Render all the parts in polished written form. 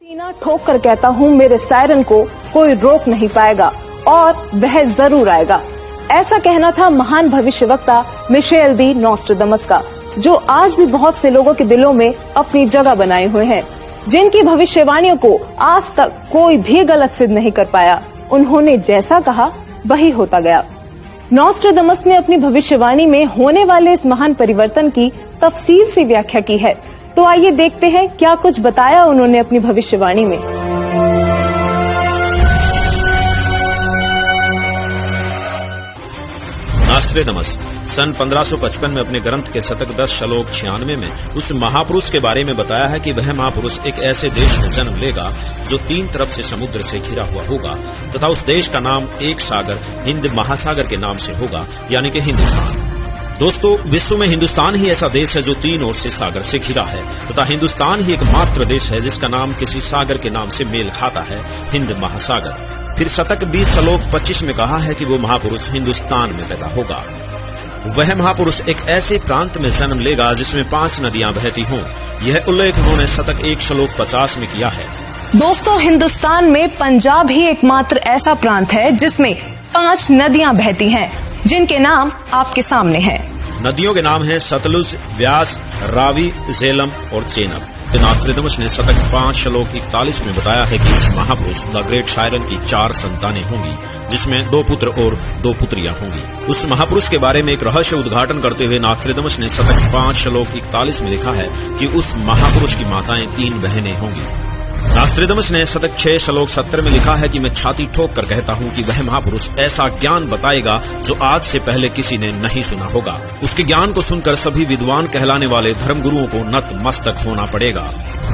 सीना ठोक कर कहता हूँ, मेरे सायरन को कोई रोक नहीं पाएगा और वह जरूर आएगा। ऐसा कहना था महान भविष्यवक्ता मिशेल दी नॉस्ट्रेडमस का, जो आज भी बहुत से लोगों के दिलों में अपनी जगह बनाए हुए हैं, जिनकी भविष्यवाणियों को आज तक कोई भी गलत सिद्ध नहीं कर पाया। उन्होंने जैसा कहा वही होता गया। नॉस्ट्रेडमस ने अपनी भविष्यवाणी में होने वाले इस महान परिवर्तन की तफसील से व्याख्या की है। तो आइए देखते हैं क्या कुछ बताया उन्होंने अपनी भविष्यवाणी में। नॉस्ट्रेडमस सन 1555 में अपने ग्रंथ के शतक 10 श्लोक 96 में उस महापुरुष के बारे में बताया है कि वह महापुरुष एक ऐसे देश में जन्म लेगा जो 3 तरफ से समुद्र से घिरा हुआ होगा तथा उस देश का नाम एक सागर हिंद महासागर के नाम से होगा, यानी कि हिंदुस्तान। दोस्तों, विश्व में हिंदुस्तान ही ऐसा देश है जो 3 ओर से सागर से घिरा है तथा हिंदुस्तान ही एकमात्र देश है जिसका नाम किसी सागर के नाम से मेल खाता है, हिंद महासागर। फिर शतक 20 श्लोक 25 में कहा है कि वो महापुरुष हिंदुस्तान में पैदा होगा। वह महापुरुष एक ऐसे प्रांत में जन्म लेगा जिसमें 5 नदियां बहती हों। यह उल्लेख उन्होंने शतक 1 श्लोक 50 में किया है। दोस्तों, हिंदुस्तान में पंजाब ही एकमात्र ऐसा प्रांत है जिसमें 5 नदियां बहती हैं, जिनके नाम आपके सामने हैं। नदियों के नाम हैं सतलुज, व्यास, रावी, झेलम और चेनाब। नॉस्ट्रेडमस ने शतक 5 श्लोक 41 में बताया है कि उस महापुरुष द ग्रेट शायरन की 4 संतानें होंगी, जिसमें 2 पुत्र और 2 पुत्रियां होंगी। उस महापुरुष के बारे में एक रहस्य उद्घाटन करते हुए नॉस्ट्रेडमस ने शतक 5 श्लोक 41 में लिखा है कि उस महापुरुष की माताएं 3 बहनें होंगी। नॉस्ट्रेडमस ने शतक 6 श्लोक 70 में लिखा है कि मैं छाती ठोक कर कहता हूँ कि वह महापुरुष ऐसा ज्ञान बताएगा जो आज से पहले किसी ने नहीं सुना होगा। उसके ज्ञान को सुनकर सभी विद्वान कहलाने वाले धर्मगुरुओं को नतमस्तक होना पड़ेगा।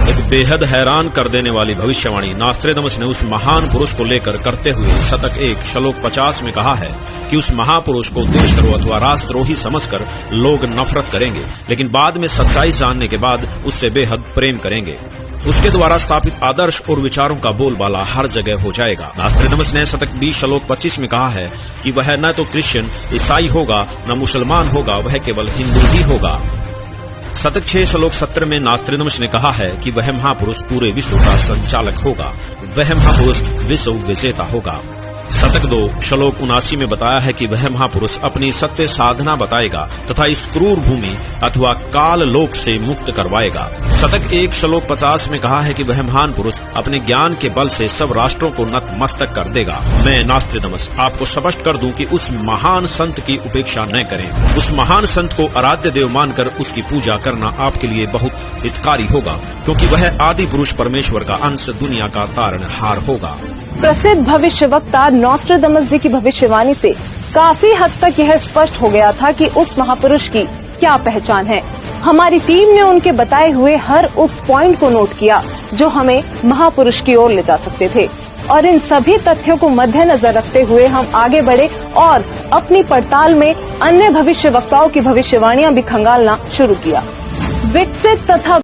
एक बेहद हैरान कर देने वाली भविष्यवाणी नॉस्ट्रेडमस ने उस महान पुरुष को लेकर करते हुए शतक 1 श्लोक 50 में कहा है कि उस महापुरुष को देशद्रोह अथवा राष्ट्रद्रोही समझकर लोग नफरत करेंगे, लेकिन बाद में सच्चाई जानने के बाद उससे बेहद प्रेम करेंगे। उसके द्वारा स्थापित आदर्श और विचारों का बोलबाला हर जगह हो जाएगा। नॉस्ट्रेडमस ने शतक 20 श्लोक 25 में कहा है कि वह न तो क्रिश्चियन ईसाई होगा न मुसलमान होगा, वह केवल हिंदू ही होगा। शतक 6 श्लोक 70 में नॉस्ट्रेडमस ने कहा है कि वह महापुरुष पूरे विश्व का संचालक होगा, वह महापुरुष विश्व विजेता होगा। शतक 2 श्लोक 79 में बताया है कि वह महापुरुष अपनी सत्य साधना बताएगा तथा इस क्रूर भूमि अथवा काल लोक से मुक्त करवाएगा। शतक 1 श्लोक 50 में कहा है कि वह महान पुरुष अपने ज्ञान के बल से सब राष्ट्रों को नतमस्तक कर देगा। मैं नॉस्ट्रेडमस आपको स्पष्ट कर दूं कि उस महान संत की उपेक्षा न करें। उस महान संत को आराध्य देव मानकर उसकी पूजा करना आपके लिए बहुत हितकारी होगा, क्योंकि वह आदि पुरुष परमेश्वर का अंश, दुनिया का तारणहार होगा। प्रसिद्ध भविष्यवक्ता नॉस्ट्रेडमस जी की भविष्यवाणी से काफी हद तक यह स्पष्ट हो गया था कि उस महापुरुष की क्या पहचान है। हमारी टीम ने उनके बताए हुए हर उस पॉइंट को नोट किया जो हमें महापुरुष की ओर ले जा सकते थे, और इन सभी तथ्यों को मद्देनजर रखते हुए हम आगे बढ़े और अपनी पड़ताल में अन्य भविष्यवक्ताओं की भविष्यवाणियां भी खंगालना शुरू किया। विकसित तथा